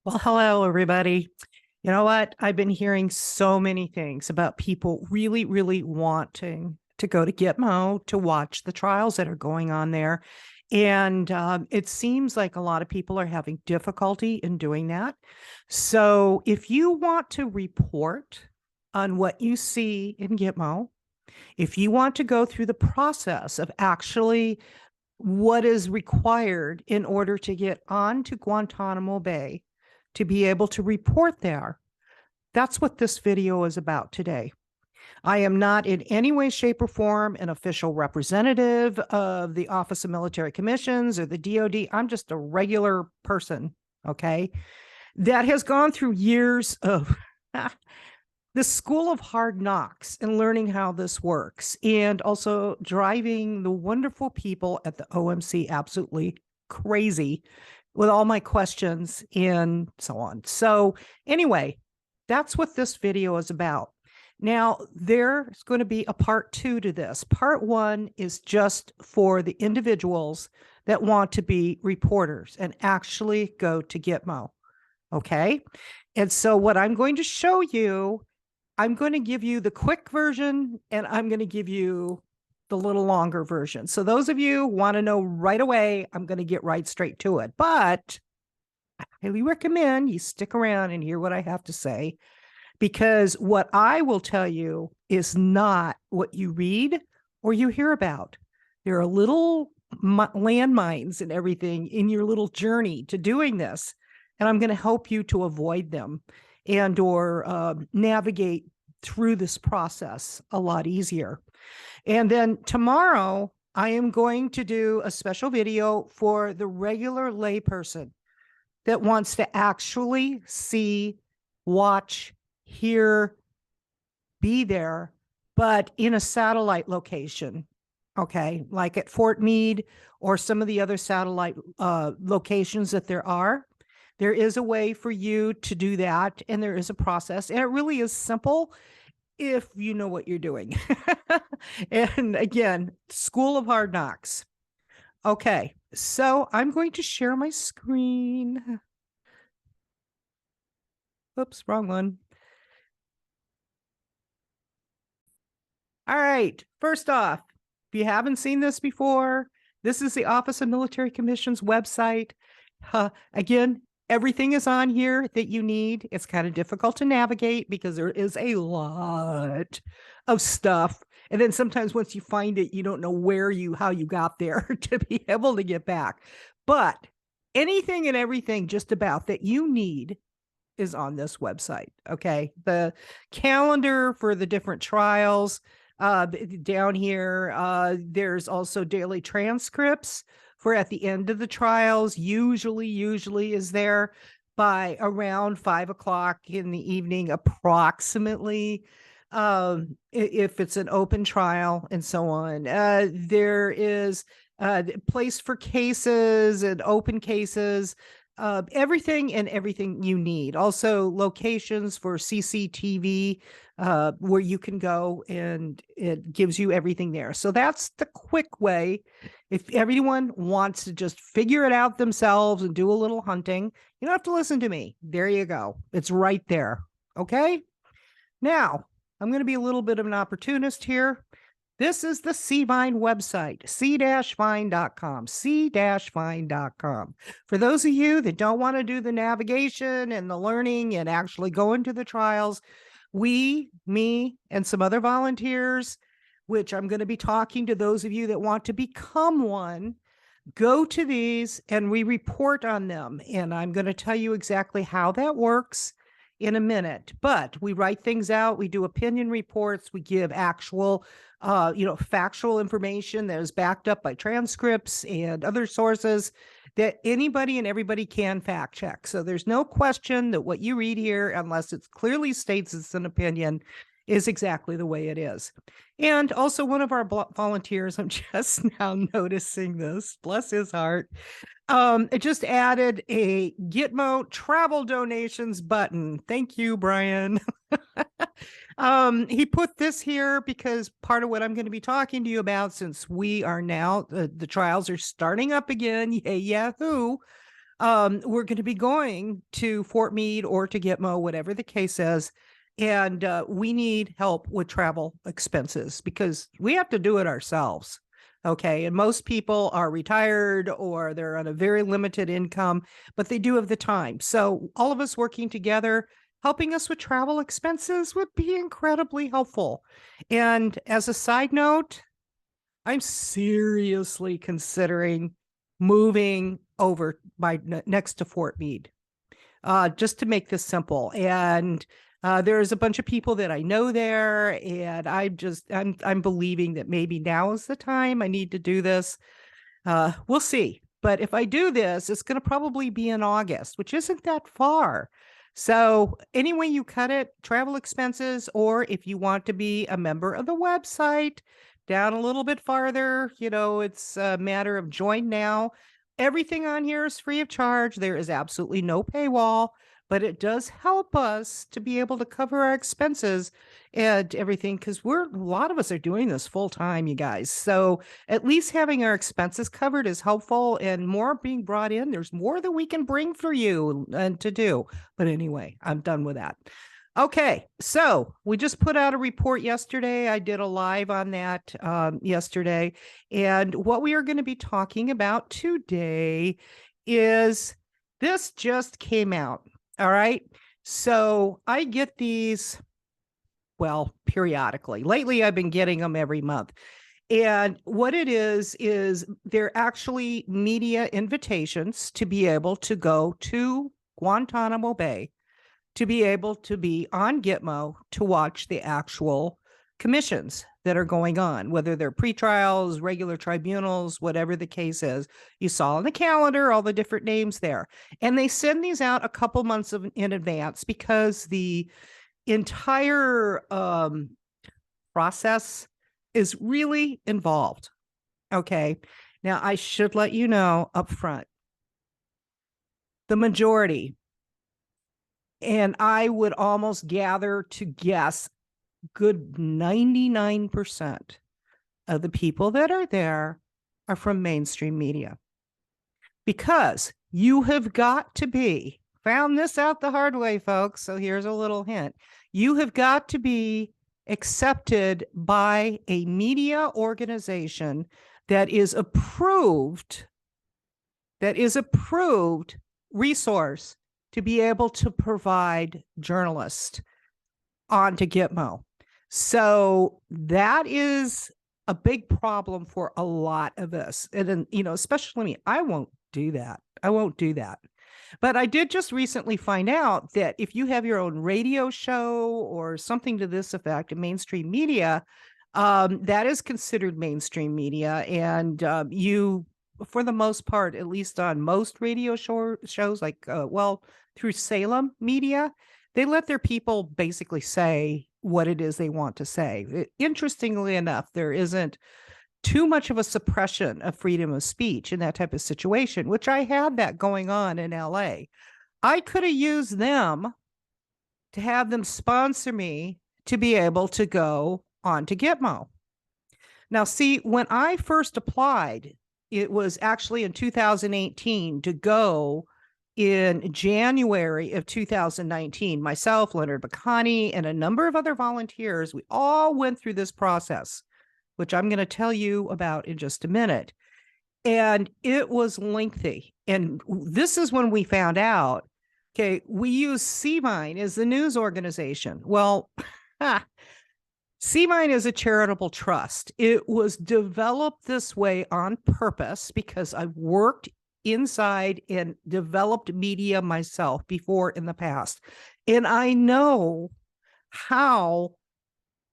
Well, hello, everybody. You know what? I've been hearing so many things about people really, really wanting to go to Gitmo to watch the trials that are going on there. And it seems like a lot of people are having difficulty in doing that. So if you want to report on what you see in Gitmo, if you want to go through the process of actually what is required in order to get onto Guantanamo Bay to be able to report there. That's what this video is about today. I am not in any way, shape, or form an official representative of the Office of Military Commissions or the DoD. I'm just a regular person, okay, that has gone through years of the school of hard knocks and learning how this works, and also driving the wonderful people at the OMC absolutely crazy with all my questions and so on. So anyway, that's what this video is about. Now, there's going to be a part 2 to this. Part 1 is just for the individuals that want to be reporters and actually go to Gitmo. Okay. And so what I'm going to show you, I'm going to give you the quick version and I'm going to give you the little longer version. So those of you who want to know right away, I'm going to get right straight to it. But I highly recommend you stick around and hear what I have to say, because what I will tell you is not what you read or you hear about. There are little landmines and everything in your little journey to doing this. And I'm going to help you to avoid them and or navigate through this process a lot easier. And then tomorrow, I am going to do a special video for the regular layperson that wants to actually see, watch, hear, be there, but in a satellite location. Okay, like at Fort Meade or some of the other satellite locations that there are. There is a way for you to do that, and there is a process, and it really is simple if you know what you're doing. And again, School of Hard Knocks. Okay, so I'm going to share my screen. Oops, wrong one. All right, first off, if you haven't seen this before, this is the Office of Military Commissions website. Again, everything is on here that you need. It's kind of difficult to navigate because there is a lot of stuff. And then sometimes once you find it, you don't know how you got there to be able to get back. But anything and everything just about that you need is on this website. Okay. The calendar for the different trials down here. There's also daily transcripts for at the end of the trials. Usually is there by around 5 o'clock in the evening, approximately. If it's an open trial and so on, there is place for cases and open cases, everything and everything you need. Also locations for CCTV, where you can go, and it gives you everything there. So that's the quick way. If everyone wants to just figure it out themselves and do a little hunting, you don't have to listen to me. There you go. It's right there. Okay. Now, I'm going to be a little bit of an opportunist here. This is the CVine website, c-vine.com, c-vine.com. For those of you that don't want to do the navigation and the learning and actually go into the trials, me, and some other volunteers, which I'm going to be talking to those of you that want to become one, go to these and we report on them. And I'm going to tell you exactly how that works in a minute. But we write things out, we do opinion reports, we give actual factual information that is backed up by transcripts and other sources that anybody and everybody can fact check. So there's no question that what you read here, unless it clearly states it's an opinion, is exactly the way it is. And also one of our volunteers, I'm just now noticing this, bless his heart, it just added a Gitmo travel donations button. Thank you, Brian. He put this here because part of what I'm going to be talking to you about, since we are now, the trials are starting up again, yay, yahoo, We're going to be going to Fort Meade or to Gitmo, whatever the case is. And we need help with travel expenses because we have to do it ourselves. Okay. And most people are retired or they're on a very limited income, but they do have the time. So all of us working together, helping us with travel expenses would be incredibly helpful. And as a side note, I'm seriously considering moving over by next to Fort Meade, just to make this simple. And there's a bunch of people that I know there, and I'm believing that maybe now is the time I need to do this. We'll see. But if I do this, it's going to probably be in August, which isn't that far. So any way you cut it, travel expenses, or if you want to be a member of the website, down a little bit farther, it's a matter of join now. Everything on here is free of charge. There is absolutely no paywall, but it does help us to be able to cover our expenses and everything because a lot of us are doing this full time, you guys. So at least having our expenses covered is helpful and more being brought in. There's more that we can bring for you and to do. But anyway, I'm done with that. Okay, so we just put out a report yesterday. I did a live on that yesterday. And what we are going to be talking about today is this just came out. All right. So I get these, well, periodically. Lately, I've been getting them every month. And what it is they're actually media invitations to be able to go to Guantanamo Bay to be able to be on Gitmo to watch the actual commissions that are going on, whether they're pretrials, regular tribunals, whatever the case is. You saw on the calendar all the different names there. And they send these out a couple months in advance because the entire process is really involved. Okay. Now, I should let you know up front, the majority, and I would almost gather to guess good 99% of the people that are there are from mainstream media. Because you have got to be, found this out the hard way, folks. So here's a little hint. You have got to be accepted by a media organization that is approved resource to be able to provide journalists onto Gitmo. So that is a big problem for a lot of us. And then, especially me, I won't do that. But I did just recently find out that if you have your own radio show or something to this effect in mainstream media, that is considered mainstream media. And you, for the most part, at least on most radio shows, like, through Salem Media, they let their people basically say what it is they want to say. Interestingly enough, there isn't too much of a suppression of freedom of speech in that type of situation, which I had that going on in LA. I could have used them to have them sponsor me to be able to go on to Gitmo. Now, see, when I first applied, it was actually in 2018 to go in January of 2019. Myself, Leonard Bacani, and a number of other volunteers, we all went through this process, which I'm going to tell you about in just a minute. And it was lengthy. And this is when we found out, okay, we use CVINE as the news organization. Well, CVINE is a charitable trust. It was developed this way on purpose because I've worked inside and developed media myself before in the past. And I know how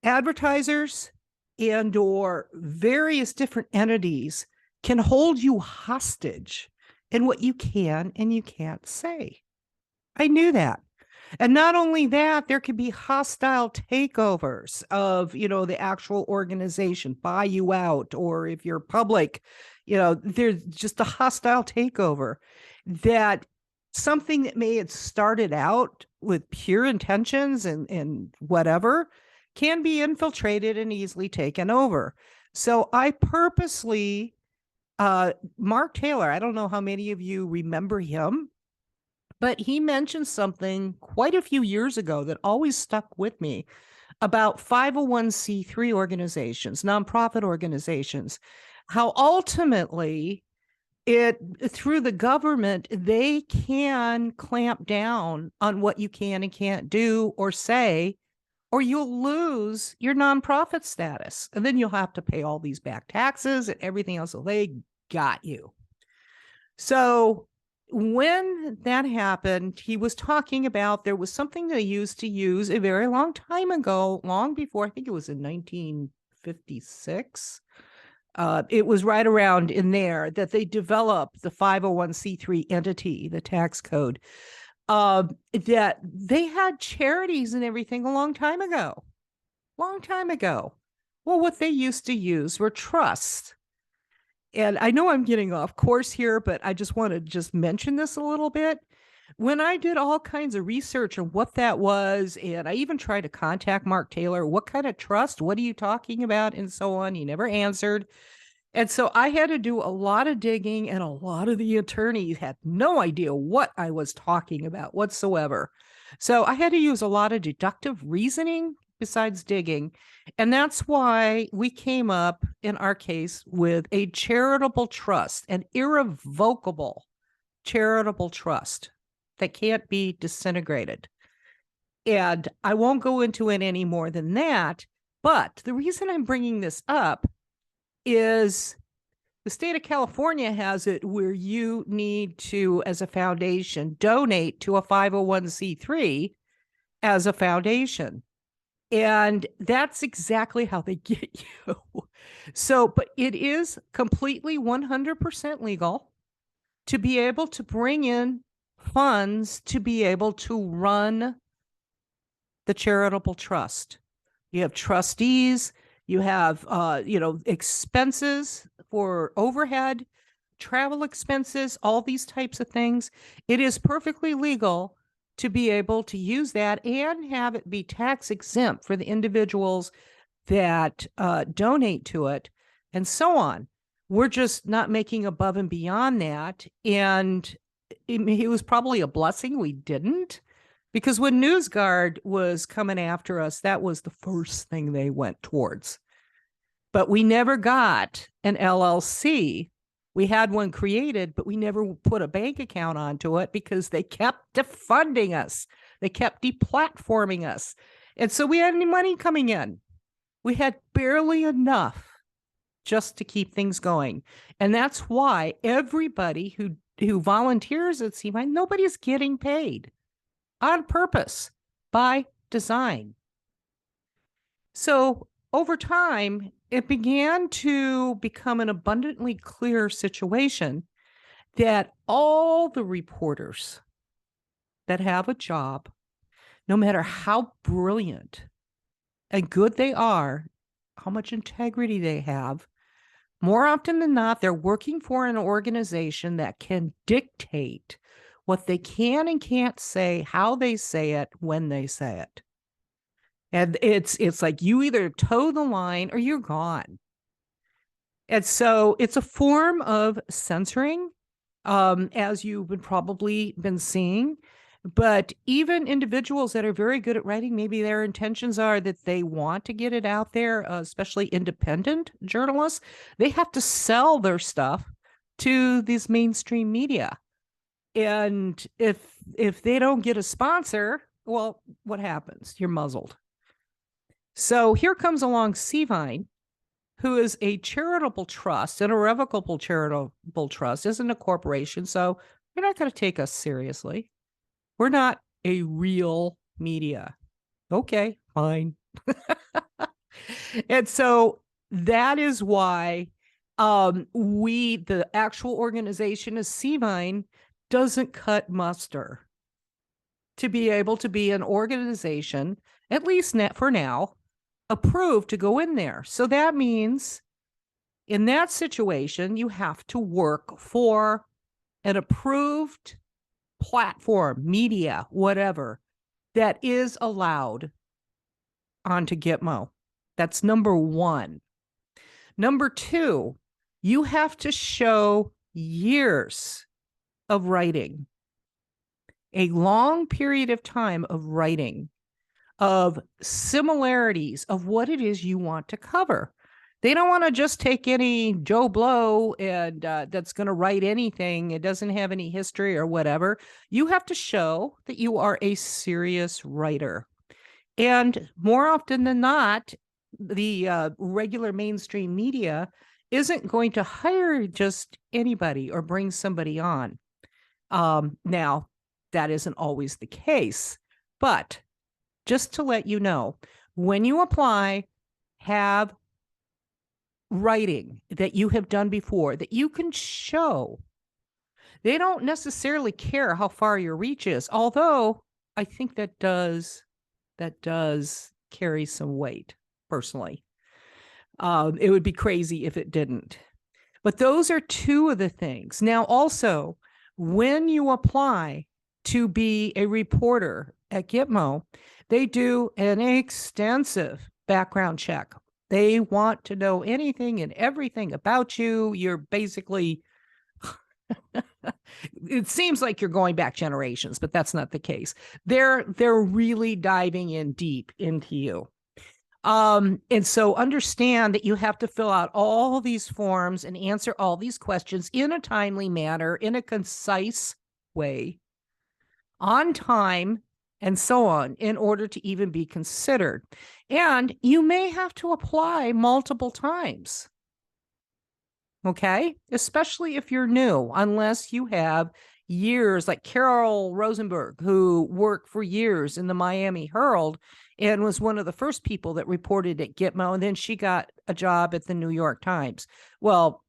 advertisers and or various different entities can hold you hostage in what you can and you can't say. I knew that. And not only that, there could be hostile takeovers of, the actual organization, buy you out, or if you're public, there's just a hostile takeover that something that may have started out with pure intentions and whatever can be infiltrated and easily taken over. So I purposely Mark Taylor, I don't know how many of you remember him, but he mentioned something quite a few years ago that always stuck with me about 501c3 organizations, nonprofit organizations, how ultimately it through the government, they can clamp down on what you can and can't do or say, or you'll lose your nonprofit status. And then you'll have to pay all these back taxes and everything else. So they got you. So when that happened, he was talking about there was something they used to use a very long time ago, long before, I think it was in 1956. It was right around in there that they developed the 501c3 entity, the tax code, that they had charities and everything a long time ago. Long time ago. Well, what they used to use were trusts. And I know I'm getting off course here, but I just want to just mention this a little bit. When I did all kinds of research on what that was, and I even tried to contact Mark Taylor, what kind of trust? What are you talking about? And so on. He never answered. And so I had to do a lot of digging, and a lot of the attorneys had no idea what I was talking about whatsoever. So I had to use a lot of deductive reasoning besides digging. And that's why we came up in our case with a charitable trust, an irrevocable charitable trust that can't be disintegrated. And I won't go into it any more than that. But the reason I'm bringing this up is the state of California has it where you need to, as a foundation, donate to a 501c3 as a foundation. And that's exactly how they get you. So, but it is completely 100% legal to be able to bring in funds to be able to run the charitable trust. You have trustees, you have, expenses for overhead, travel expenses, all these types of things. It is perfectly legal to be able to use that and have it be tax exempt for the individuals that donate to it and so on. We're just not making above and beyond that. And it was probably a blessing we didn't, because when NewsGuard was coming after us, that was the first thing they went towards. But we never got an LLC. We had one created, but we never put a bank account onto it because they kept defunding us. They kept deplatforming us. And so we had any money coming in. We had barely enough just to keep things going. And that's why everybody who volunteers at CMI, nobody's getting paid on purpose, by design. So over time, it began to become an abundantly clear situation that all the reporters that have a job, no matter how brilliant and good they are, how much integrity they have, more often than not, they're working for an organization that can dictate what they can and can't say, how they say it, when they say it. And it's like you either toe the line or you're gone. And so it's a form of censoring, as you've probably been seeing. But even individuals that are very good at writing, maybe their intentions are that they want to get it out there, especially independent journalists, they have to sell their stuff to these mainstream media. And if they don't get a sponsor, well, what happens? You're muzzled. So here comes along Cvine, who is a charitable trust, an irrevocable charitable trust, isn't a corporation. So you're not going to take us seriously. We're not a real media. Okay, fine. And so that is why the actual organization is Cvine doesn't cut muster to be able to be an organization, at least for now, approved to go in there. So that means in that situation, you have to work for an approved platform, media, whatever, that is allowed onto Gitmo. That's number one. Number two, You have to show years of writing, a long period of time of writing, of similarities of what it is you want to cover. They don't want to just take any Joe Blow and that's going to write anything. It doesn't have any history or whatever. You have to show that you are a serious writer. And more often than not, the regular mainstream media isn't going to hire just anybody or bring somebody on. Now, that isn't always the case, but just to let you know, when you apply, have writing that you have done before that you can show. They don't necessarily care how far your reach is, although I think that does carry some weight, personally. It would be crazy if it didn't. But those are two of the things. Now, also, when you apply to be a reporter at Gitmo, they do an extensive background check. They want to know anything and everything about you. You're basically, it seems like you're going back generations, but that's not the case. They're really diving in deep into you. And so understand that you have to fill out all these forms and answer all these questions in a timely manner, in a concise way, on time, and so on, in order to even be considered. And you may have to apply multiple times. Okay? Especially if you're new, unless you have years, like Carol Rosenberg, who worked for years in the Miami Herald and was one of the first people that reported at Gitmo. And then she got a job at the New York Times. Well,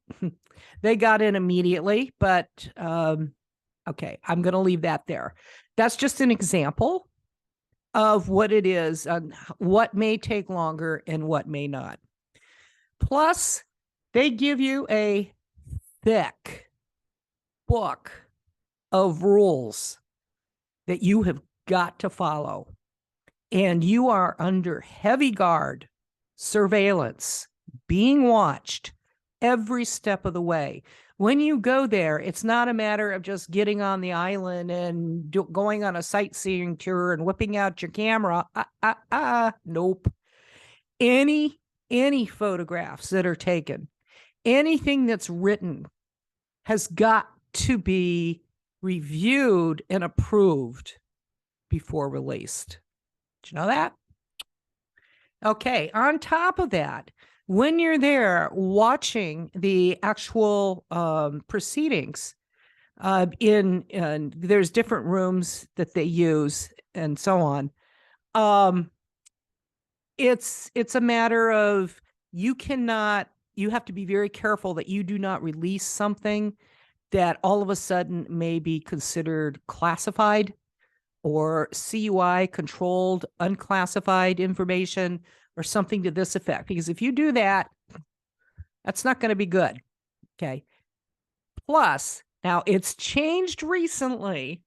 they got in immediately, but okay, I'm going to leave that there. That's just an example of what it is, what may take longer and what may not. Plus, they give you a thick book of rules that you have got to follow. And you are under heavy guard, surveillance, being watched every step of the way. When you go there, it's not a matter of just getting on the island and going on a sightseeing tour and whipping out your camera. Nope. Any photographs that are taken, anything that's written has got to be reviewed and approved before released. Did you know that? Okay. On top of that, when you're there watching the actual proceedings, there's different rooms that they use and so on. It's a matter of you have to be very careful that you do not release something that all of a sudden may be considered classified or CUI, controlled unclassified information, or something to this effect. Because if you do that, that's not going to be good. Okay. Plus, now it's changed recently,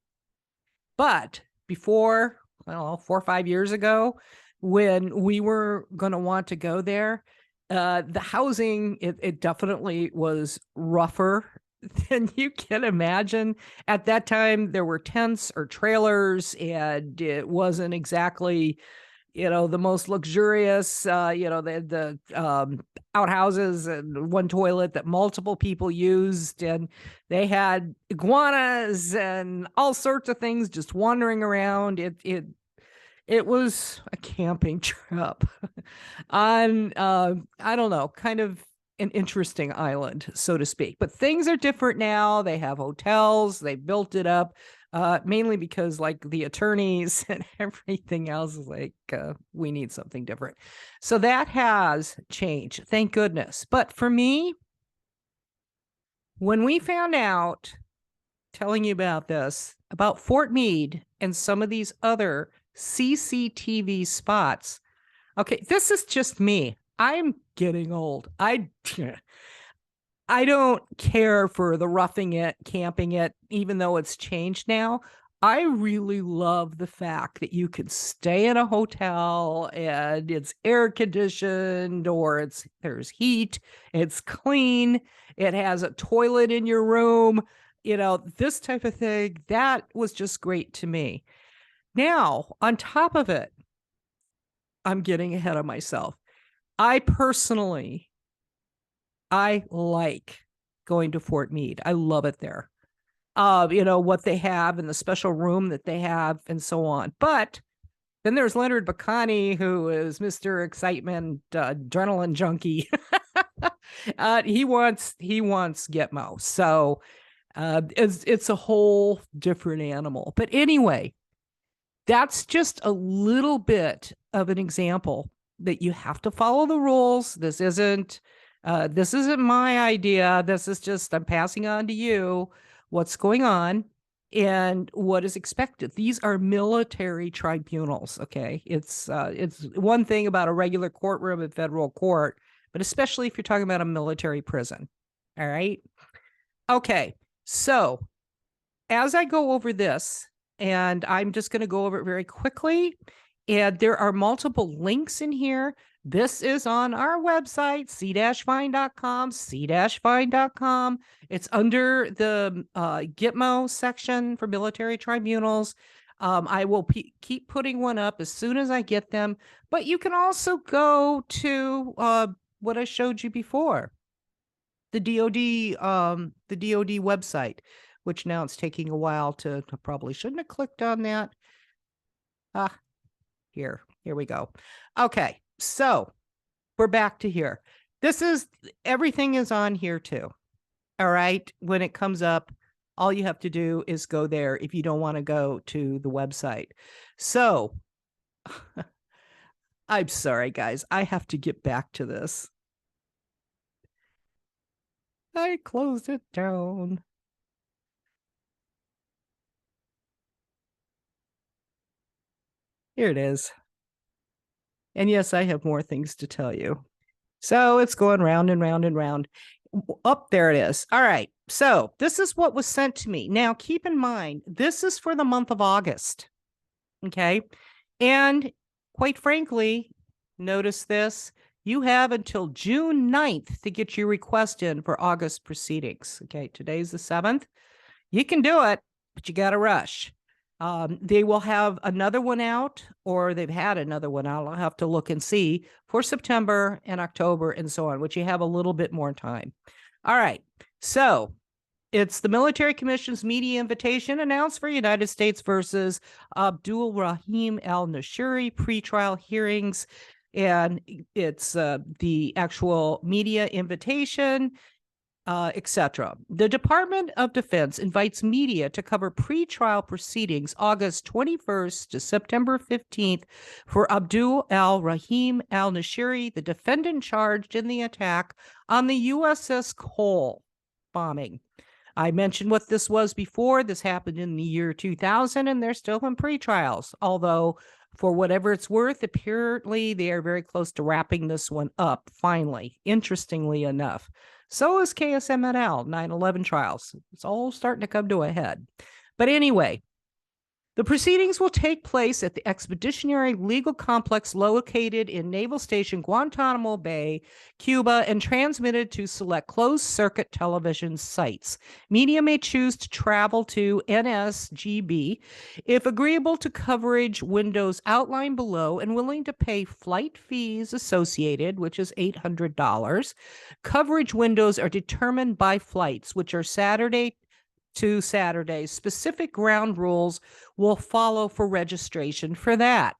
but before, well, 4 or 5 years ago, when we were going to want to go there, the housing, it definitely was rougher than you can imagine. At that time, there were tents or trailers, and it wasn't exactly, the most luxurious, the outhouses and one toilet that multiple people used. And they had iguanas and all sorts of things just wandering around. It was a camping trip on, I don't know, kind of an interesting island, so to speak. But things are different now. They have hotels. They built it up, mainly because like the attorneys and everything else is like, we need something different. So that has changed, thank goodness. But for me, when we found out, telling you about this, about Fort Meade and some of these other CCTV spots, okay, this is just me. I'm getting old. I don't care for the roughing it, camping it, even though it's changed now. I really love the fact that you can stay in a hotel and it's air conditioned or there's heat, it's clean, it has a toilet in your room, this type of thing. That was just great to me. Now, on top of it, I'm getting ahead of myself. I personally, I like going to Fort Meade. I love it there. What they have and the special room that they have and so on. But then there's Leonard Bacani, who is Mr. Excitement, adrenaline junkie. He wants Gitmo. So it's a whole different animal. But anyway, that's just a little bit of an example that you have to follow the rules. This isn't my idea. This is just, I'm passing on to you what's going on and what is expected. These are military tribunals. Okay. It's one thing about a regular courtroom in federal court, but especially if you're talking about a military prison. All right. Okay. So as I go over this, and I'm just going to go over it very quickly, and there are multiple links in here. This is on our website, c-find.com, c-find.com. It's under the Gitmo section for military tribunals. I will keep putting one up as soon as I get them, but you can also go to what I showed you before, the DoD website, which now it's taking a while to probably shouldn't have clicked on that. Here we go. Okay, so we're back to here. Everything is on here too. All right, when it comes up, all you have to do is go there if you don't want to go to the website. So I'm sorry, guys. I have to get back to this. I closed it down. Here it is. And yes, I have more things to tell you. So it's going round and round and round. Up there it is. All right. So this is what was sent to me. Now, keep in mind, this is for the month of August. Okay. And quite frankly, notice this. You have until June 9th to get your request in for August proceedings. Okay. Today's the 7th. You can do it, but you got to rush. They will have another one out, or they've had another one out. I'll have to look and see for September and October and so on, which you have a little bit more time. All right. So it's the Military Commission's media invitation announced for United States versus Abdul Rahim al-Nashiri pretrial hearings. And it's the actual media invitation, etc. The Department of Defense invites media to cover pretrial proceedings August 21st to September 15th for Abdul al-Rahim al-Nashiri, the defendant charged in the attack on the USS Cole bombing. I mentioned what this was before. This happened in the year 2000, and they're still in pretrials, although for whatever it's worth, apparently they are very close to wrapping this one up, finally, interestingly enough. So is KSMNL 9/11 trials. It's all starting to come to a head. But anyway, the proceedings will take place at the Expeditionary Legal Complex located in Naval Station Guantanamo Bay, Cuba, and transmitted to select closed-circuit television sites. Media may choose to travel to NSGB if agreeable to coverage windows outlined below and willing to pay flight fees associated, which is $800. Coverage windows are determined by flights, which are Saturday to Saturday. Specific ground rules will follow for registration for that.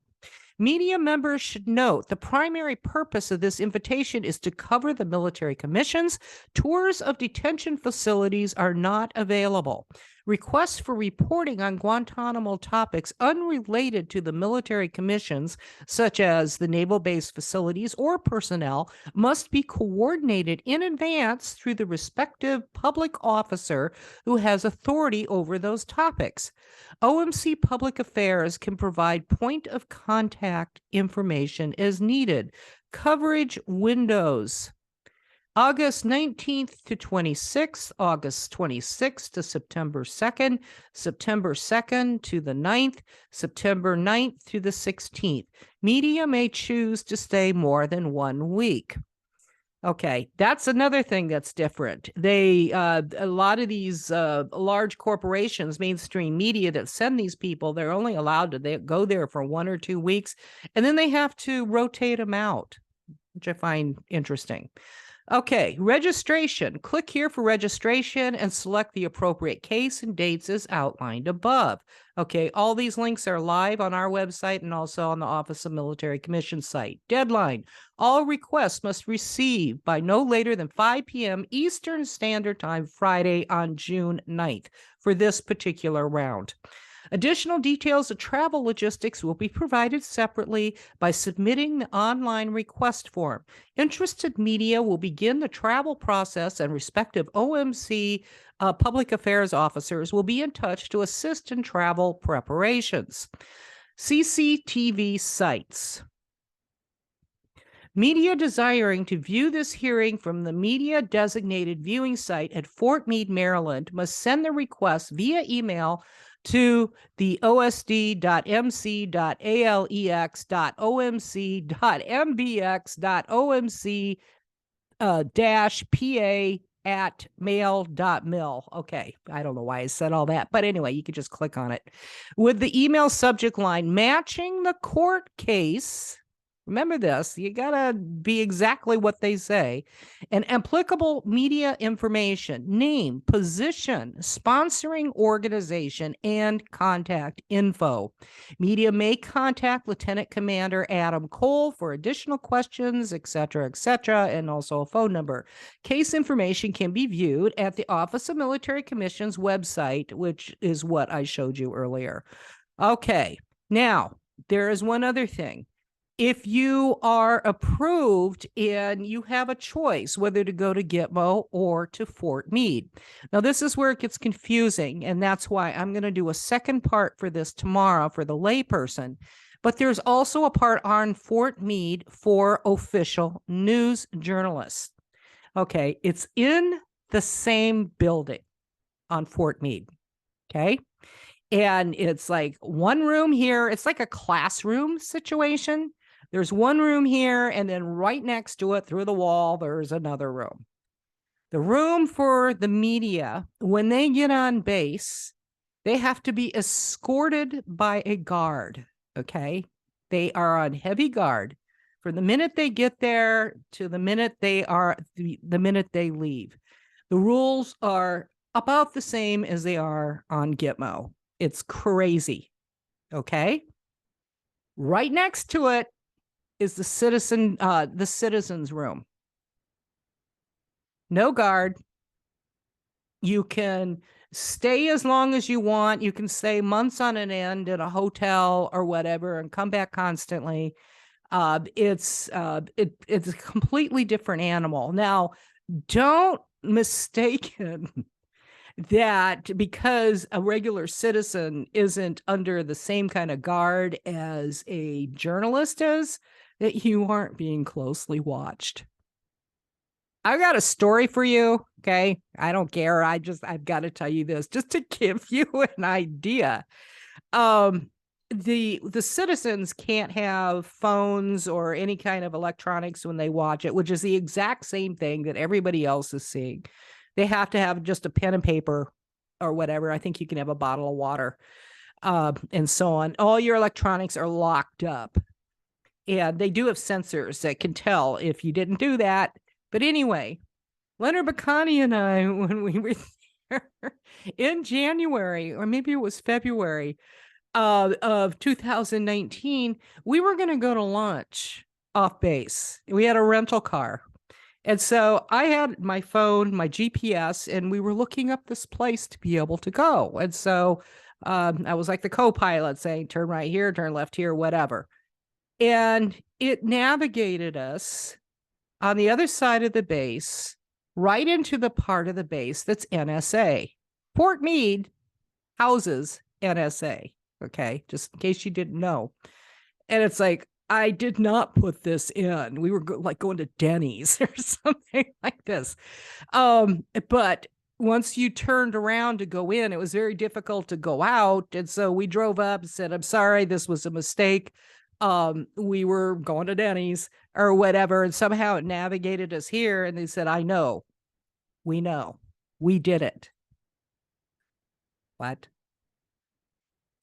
Media members should note the primary purpose of this invitation is to cover the military commissions. Tours of detention facilities are not available. Requests for reporting on Guantanamo topics unrelated to the military commissions, such as the naval base facilities or personnel, must be coordinated in advance through the respective public officer who has authority over those topics. OMC Public Affairs can provide point of contact information as needed. Coverage windows. August 19th to 26th, August 26th to September 2nd, September 2nd to the 9th, September 9th to the 16th. Media may choose to stay more than 1 week. Okay, that's another thing that's different. A lot of these large corporations, mainstream media that send these people, they're only allowed to go there for 1 or 2 weeks, and then they have to rotate them out, which I find interesting. Okay, registration. Click here for registration and select the appropriate case and dates as outlined above. Okay, all these links are live on our website and also on the Office of Military Commission site. Deadline. All requests must receive by no later than 5 p.m. Eastern Standard Time, Friday on June 9th for this particular round. Additional details of travel logistics will be provided separately by submitting the online request form. Interested media will begin the travel process, and respective OMC public affairs officers will be in touch to assist in travel preparations. CCTV sites. Media desiring to view this hearing from the media designated viewing site at Fort Meade, Maryland, must send the request via email to the osd.mc.alex.omc-pa@mail.mil. Okay, I don't know why I said all that, but anyway, you could just click on it. With the email subject line matching the court case. Remember this, you gotta be exactly what they say. And applicable media information, name, position, sponsoring organization, and contact info. Media may contact Lieutenant Commander Adam Cole for additional questions, etc., and also a phone number. Case information can be viewed at the Office of Military Commission's website, which is what I showed you earlier. Okay, now, there is one other thing. If you are approved and you have a choice whether to go to Gitmo or to Fort Meade. Now, this is where it gets confusing, and that's why I'm going to do a second part for this tomorrow for the layperson. But there's also a part on Fort Meade for official news journalists. Okay, it's in the same building on Fort Meade. Okay. And it's like one room here. It's like a classroom situation. There's one room here, and then right next to it, through the wall, there's another room. The room for the media, when they get on base, they have to be escorted by a guard, okay? They are on heavy guard from the minute they get there to the minute they leave. The rules are about the same as they are on Gitmo. It's crazy, okay? Right next to it is the citizens room. No guard. You can stay as long as you want. You can stay months on an end at a hotel or whatever and come back constantly. It's a completely different animal. Now, don't mistake that because a regular citizen isn't under the same kind of guard as a journalist is, that you aren't being closely watched. I've got a story for you, okay? I don't care. I've got to tell you this just to give you an idea. The citizens can't have phones or any kind of electronics when they watch it, which is the exact same thing that everybody else is seeing. They have to have just a pen and paper or whatever. I think you can have a bottle of water and so on. All your electronics are locked up. And they do have sensors that can tell if you didn't do that. But anyway, Leonard Bacani and I, when we were there in January, or maybe it was February of 2019, we were going to go to lunch off base. We had a rental car. And so I had my phone, my GPS, and we were looking up this place to be able to go. And so I was like the co-pilot saying, turn right here, turn left here, whatever. And it navigated us on the other side of the base, right into the part of the base that's NSA. Fort Meade houses NSA, okay, just in case you didn't know. And it's like, I did not put this in. We were like going to Denny's or something like this. But once you turned around to go in, it was very difficult to go out. And so we drove up and said, I'm sorry, this was a mistake. We were going to Denny's or whatever. And somehow it navigated us here. And they said, I know, we did it. What?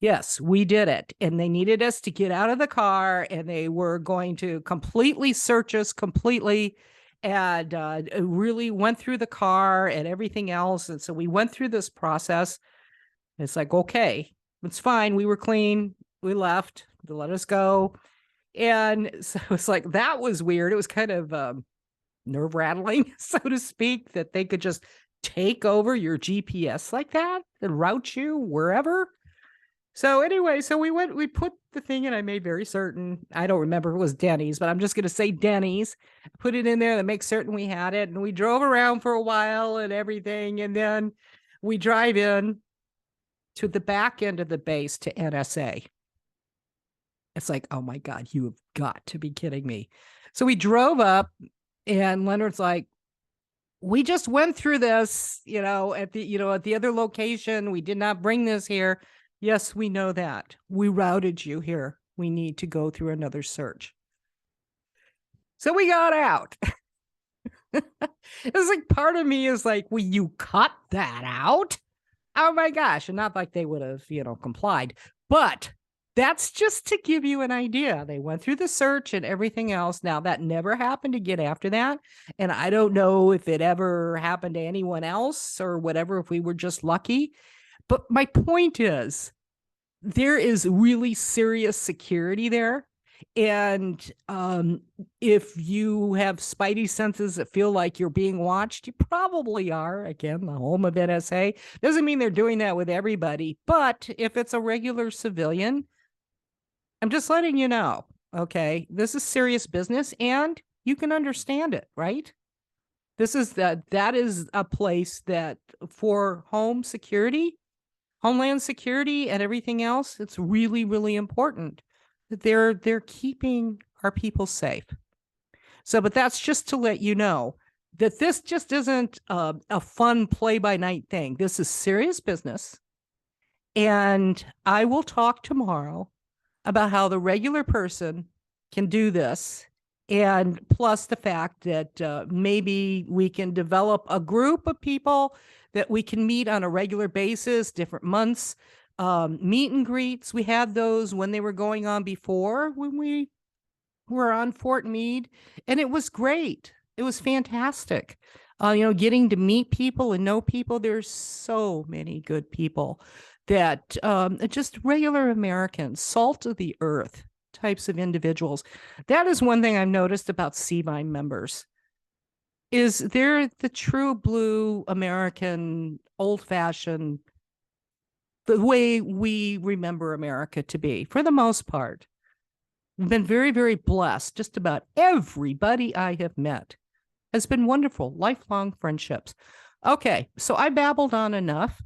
Yes, we did it. And they needed us to get out of the car and they were going to completely search us completely and really went through the car and everything else. And so we went through this process. It's like, okay, it's fine. We were clean. We left. They let us go. And so it's like, that was weird. It was kind of nerve rattling, so to speak, that they could just take over your GPS like that and route you wherever. So anyway, so we put the thing in. I made very certain, I don't remember if it was Denny's, but I'm just going to say Denny's, put it in there to make certain we had it. And we drove around for a while and everything. And then we drive in to the back end of the base to NSA. It's like, oh my God, you have got to be kidding me. So we drove up and Leonard's like, we just went through this, at the other location. We did not bring this here. Yes, we know that. We routed you here. We need to go through another search. So we got out. It's like part of me is like, will you cut that out? Oh my gosh. And not like they would have, complied. But that's just to give you an idea. They went through the search and everything else. Now, that never happened again after that. And I don't know if it ever happened to anyone else or whatever, if we were just lucky. But my point is, there is really serious security there. And if you have spidey senses that feel like you're being watched, you probably are. Again, the home of NSA. Doesn't mean they're doing that with everybody. But if it's a regular civilian, I'm just letting you know, okay, this is serious business and you can understand it, right? That is a place that for homeland security and everything else, it's really, really important that they're keeping our people safe. So, but that's just to let you know that this just isn't a fun play-by-night thing. This is serious business. And I will talk tomorrow about how the regular person can do this. And plus the fact that maybe we can develop a group of people that we can meet on a regular basis, different months, meet and greets. We had those when they were going on before, when we were on Fort Meade, and it was great. It was fantastic. Getting to meet people and know people. There's so many good people that just regular Americans, salt of the earth types of individuals. That is one thing I've noticed about CVIME members, is they're the true blue American, old-fashioned, the way we remember America to be, for the most part. I've been very, very blessed. Just about everybody I have met has been wonderful, lifelong friendships. Okay, so I babbled on enough.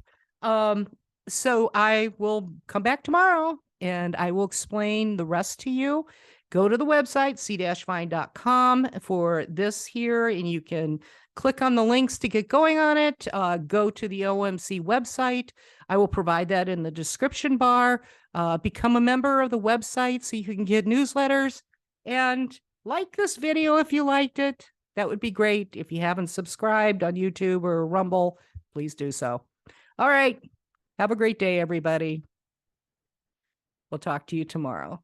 So I will come back tomorrow and I will explain the rest to you. Go to the website, c-find.com for this here, and you can click on the links to get going on it. Go to the OMC website. I will provide that in the description bar. Become a member of the website so you can get newsletters, and like this video if you liked it. That would be great. If you haven't subscribed on YouTube or Rumble, please do so. All right. Have a great day, everybody. We'll talk to you tomorrow.